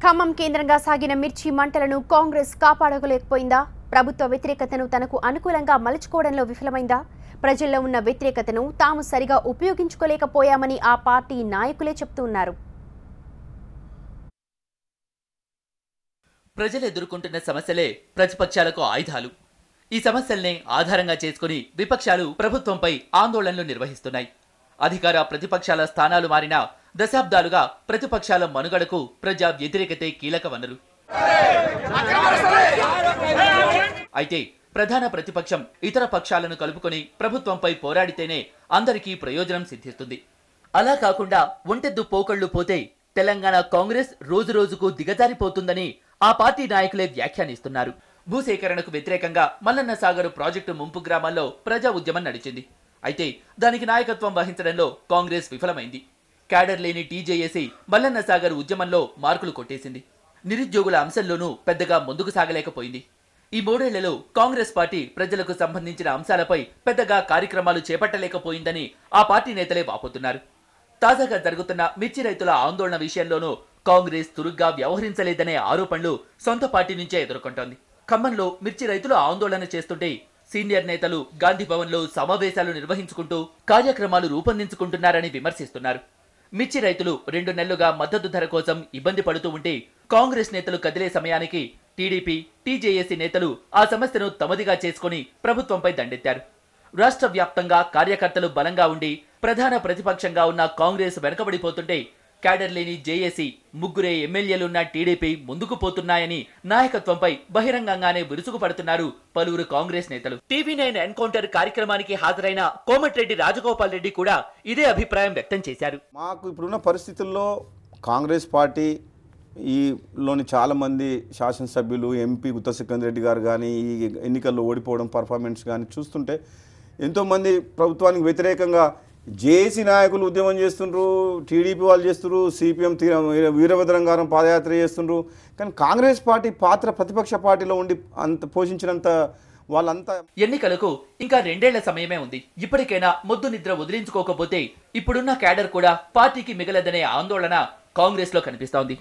ఖమ్మం కేంద్రంగా సాగిన మిర్చి మంటలను కాంగ్రెస్ కాపాడలేకపోయిందా? ప్రభుత్వ వ్యతిరేకతను తనకు అనుకూలంగా మలుచుకోవడంలో విఫలమైందా? ప్రజల్లో ఉన్న వ్యతిరేకతను తాము సరిగా ఉపయోగించుకోలేకపోయామని ఆ పార్టీ నాయకులే చెప్తున్నారు. ప్రజలు ఎదుర్కొంటున్న సమస్యలే ప్రతిపక్షాలకు ఆయుధాలు. ఈ సమస్యల్ని ఆధారంగా చేసుకుని విపక్షాలు ప్రభుత్వంపై ఆందోళనలు నిర్వహిస్తున్నాయి. అధికార ప్రతిపక్షాల స్థానాలు మారినా దశాబ్దాలుగా ప్రతిపక్షాల మనుగడకు ప్రజా వ్యతిరేకతే కీలక వనరు. అయితే ప్రధాన ప్రతిపక్షం ఇతర పక్షాలను కలుపుకొని ప్రభుత్వంపై పోరాడితేనే అందరికీ ప్రయోజనం సిద్ధిస్తుంది. అలా కాకుండా ఒంటెద్దు పోకళ్లు పోతే తెలంగాణ కాంగ్రెస్ రోజురోజుకు దిగజారిపోతుందని ఆ పార్టీ నాయకులే వ్యాఖ్యానిస్తున్నారు. భూసేకరణకు వ్యతిరేకంగా మల్లన్న సాగర్ ప్రాజెక్టు ముంపు గ్రామాల్లో ప్రజా ఉద్యమం నడిచింది. అయితే దానికి నాయకత్వం వహించడంలో కాంగ్రెస్ విఫలమైంది. క్యాడర్ లేని టీజేఏసీ మల్లన్న సాగర్ ఉద్యమంలో మార్కులు కొట్టేసింది. నిరుద్యోగుల అంశంలోనూ పెద్దగా ముందుకు సాగలేకపోయింది. ఈ 3 ఏళ్లలో కాంగ్రెస్ పార్టీ ప్రజలకు సంబంధించిన అంశాలపై పెద్దగా కార్యక్రమాలు చేపట్టలేకపోయిందని ఆ పార్టీ నేతలే వాపోతున్నారు. తాజాగా జరుగుతున్న మిర్చి రైతుల ఆందోళన విషయంలోనూ కాంగ్రెస్ చురుగ్గా వ్యవహరించలేదనే ఆరోపణలు సొంత పార్టీ నుంచే ఎదుర్కొంటోంది. ఖమ్మంలో మిర్చి రైతులు ఆందోళన చేస్తుంటే సీనియర్ నేతలు గాంధీ భవన్లో సమావేశాలు నిర్వహించుకుంటూ కార్యక్రమాలు రూపొందించుకుంటున్నారని విమర్శిస్తున్నారు. మిర్చి రైతులు 2 నెలలుగా మద్దతు ధర కోసం ఇబ్బంది పడుతూ ఉంటే కాంగ్రెస్ నేతలు కదిలే సమయానికి టీడీపీ, టీజేఏసీ నేతలు ఆ సమస్యను తమదిగా చేసుకుని ప్రభుత్వంపై దండెత్తారు. రాష్ట్ర వ్యాప్తంగా కార్యకర్తలు బలంగా ఉండి ప్రధాన ప్రతిపక్షంగా ఉన్న కాంగ్రెస్ వెనకబడిపోతుంటే క్యాడర్ లేని జేఏసీ, 3 ఎమ్మెల్యేలున్న టీడీపీ ముందుకు పోతున్నాయని నాయకత్వంపై బహిరంగంగానే విరుచుకుపడుతున్నారు పలువురు కాంగ్రెస్ నేతలు. టీవీ9 ఎన్కౌంటర్ కార్యక్రమానికి హాజరైన కోమటిరెడ్డి రాజగోపాల్ రెడ్డి కూడా ఇదే అభిప్రాయం వ్యక్తం చేశారు. మాకు ఇప్పుడున్న పరిస్థితుల్లో కాంగ్రెస్ పార్టీ లోని చాలామంది శాసనసభ్యులు, ఎంపీ ఉత్త సికందర్ రెడ్డి గారు కానీ ఈ ఎన్నికల్లో ఓడిపోవడం పర్ఫార్మెన్స్ కానీ చూస్తుంటే ఎంతోమంది ప్రభుత్వానికి వ్యతిరేకంగా జేఏసీ నాయకులు ఉద్యమం చేస్తుండ్రు, టీడీపీ వాళ్ళు చేస్తున్నారు, సిపిఎం వీరభద్రంగారం పాదయాత్ర చేస్తుండ్రు. కానీ కాంగ్రెస్ పార్టీ పాత్ర ప్రతిపక్ష పార్టీలో ఉండి అంత పోషించినంత వాళ్ళంతా. ఎన్నికలకు ఇంకా 2 ఏళ్ల సమయమే ఉంది. ఇప్పటికైనా మొద్దు నిద్ర వదిలించుకోకపోతే ఇప్పుడున్న క్యాడర్ కూడా పార్టీకి మిగలదనే ఆందోళన కాంగ్రెస్ లో కనిపిస్తోంది.